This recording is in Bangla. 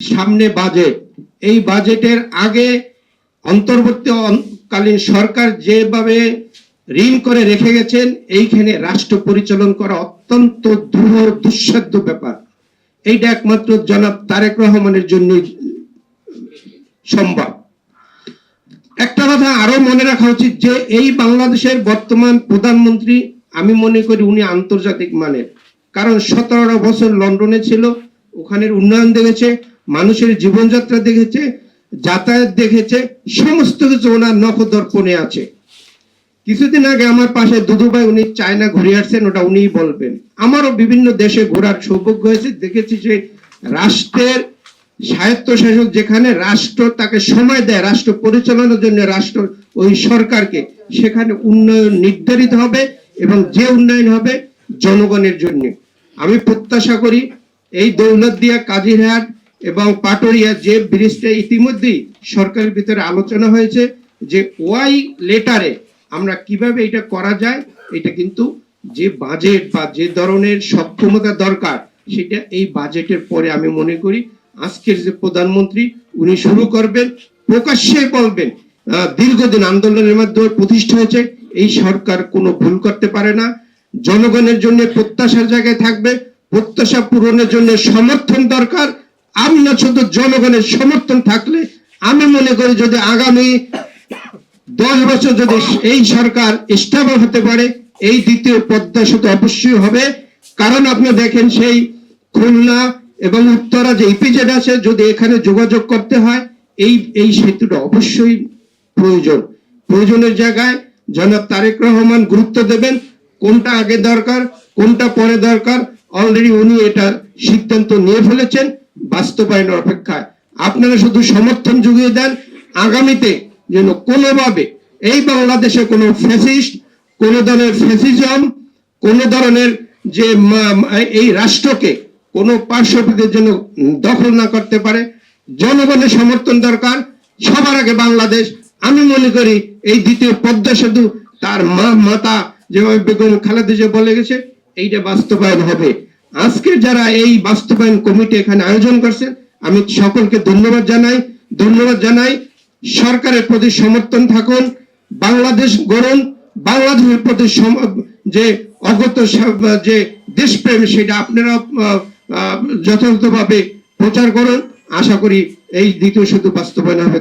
সামনে বাজেট, এই বাজেটের আগে অন্তর্বর্তীকালীন সরকার যেভাবে ঋণ করে রেখে গেছেন, এইখানে রাষ্ট্র পরিচালনা করা অত্যন্ত দুঃসাধ্য ব্যাপার। এইটা একমাত্র জনাব তারেক রহমানের জন্য সম্ভব। একটা কথা আরো মনে রাখা উচিত যে এই বাংলাদেশের বর্তমান প্রধানমন্ত্রী, আমি মনে করি উনি আন্তর্জাতিক মানের, কারণ 17 বছর লন্ডনে ছিল, ওখানের উন্নয়ন দেখেছে, মানুষের জীবনযাত্রা দেখেছে, যাতায়াত দেখেছে, সমস্ত কিছু ওনার নখদর্পণে আছে। কিছুদিন আগে আমার পাশে দুদু ভাই, উনি চায়না ঘুরে আসছেন, ওটা উনিই বলবেন। আমারও বিভিন্ন দেশে ঘোরার সৌভাগ্য হয়েছে, দেখেছি যে রাষ্ট্রের স্বায়ত্তশাসক যেখানে রাষ্ট্র তাকে সময় দেয় রাষ্ট্র পরিচালনার জন্য, রাষ্ট্র ওই সরকারকে, সেখানে উন্নয়ন নির্ধারিত হবে এবং যে উন্নয়ন হবে জনগণের জন্য। আমি প্রত্যাশা করি এই দৌলতদিয়া, কাজিরহাট এবং পাটুরিয়া যে ব্রিজটা ইতিমধ্যেই সরকারের ভিতরে আলোচনা হয়েছে, যে ওয়াই লেটারে আমরা কিভাবে এটা করা যায়, এটা কিন্তু যে বাজেট বা যে ধরনের সক্ষমতা দরকার সেটা এই বাজেটের পরে আমি মনে করি আজকের যে প্রধানমন্ত্রী উনি শুরু করবেন, প্রকাশ্যে বলবেন। দীর্ঘদিন আন্দোলনের মাধ্যমে প্রতিষ্ঠা হয়েছে, এই সরকার কোনো ভুল করতে পারে না। জনগণের জন্য প্রত্যাশার জায়গায় থাকবে, প্রত্যাশা পূরণের জন্য সমর্থন দরকার। আমরা শুধু জনগণের সমর্থন থাকলে আমি মনে করি যদি আগামী 10 বছর যদি এই সরকার স্টেবল হতে পারে, এই দ্বিতীয় পদ্মা সেতু অবশ্যই হবে। কারণ আপনি দেখেন সেই খুলনা এবং উত্তরা যে ইপিজেড আছে, যদি এখানে যোগাযোগ করতে হয় এই সেতুটা অবশ্যই প্রয়োজনের জায়গায় জনাব তারেক রহমান গুরুত্ব দেবেন। কোনটা আগে দরকার, কোনটা পরে দরকার, অলরেডি উনি এটা সিদ্ধান্ত নিয়ে ফেলেছেন, বাস্তবায়নের অপেক্ষায়। আপনারা শুধু সমর্থন জুগিয়ে দেন, আগামীতে যেন কোনোভাবে এই বাংলাদেশে কোনো ফ্যাসিস্ট, কোন ধরনের ফ্যাসিজম, কোন ধরনের যে এই রাষ্ট্রকে কোনো পার্শ্ববর্তীদের জন্য দখল না করতে পারে। জনগণের সমর্থন দরকার সবার আগে। বাংলাদেশ, আমি মনে করি এই দ্বিতীয় পদ্মা সেতু তার মাতা যেভাবে বেগম খালেদা জিয়া বলে গেছে, এইটা বাস্তবায়ন হবে। আজকে যারা এই বাস্তবায়ন কমিটি এখানে আয়োজন করছেন, আমি সকলকে ধন্যবাদ জানাই। সরকারের প্রতি সমর্থন থাকুন, বাংলাদেশ গড়ুন, বাংলাদেশের প্রতি যে অগত যে দেশপ্রেম সেটা আপনারা যথাযথভাবে প্রচার করুন। আশা করি এই দ্বিতীয় সেতু বাস্তবায়ন হবে।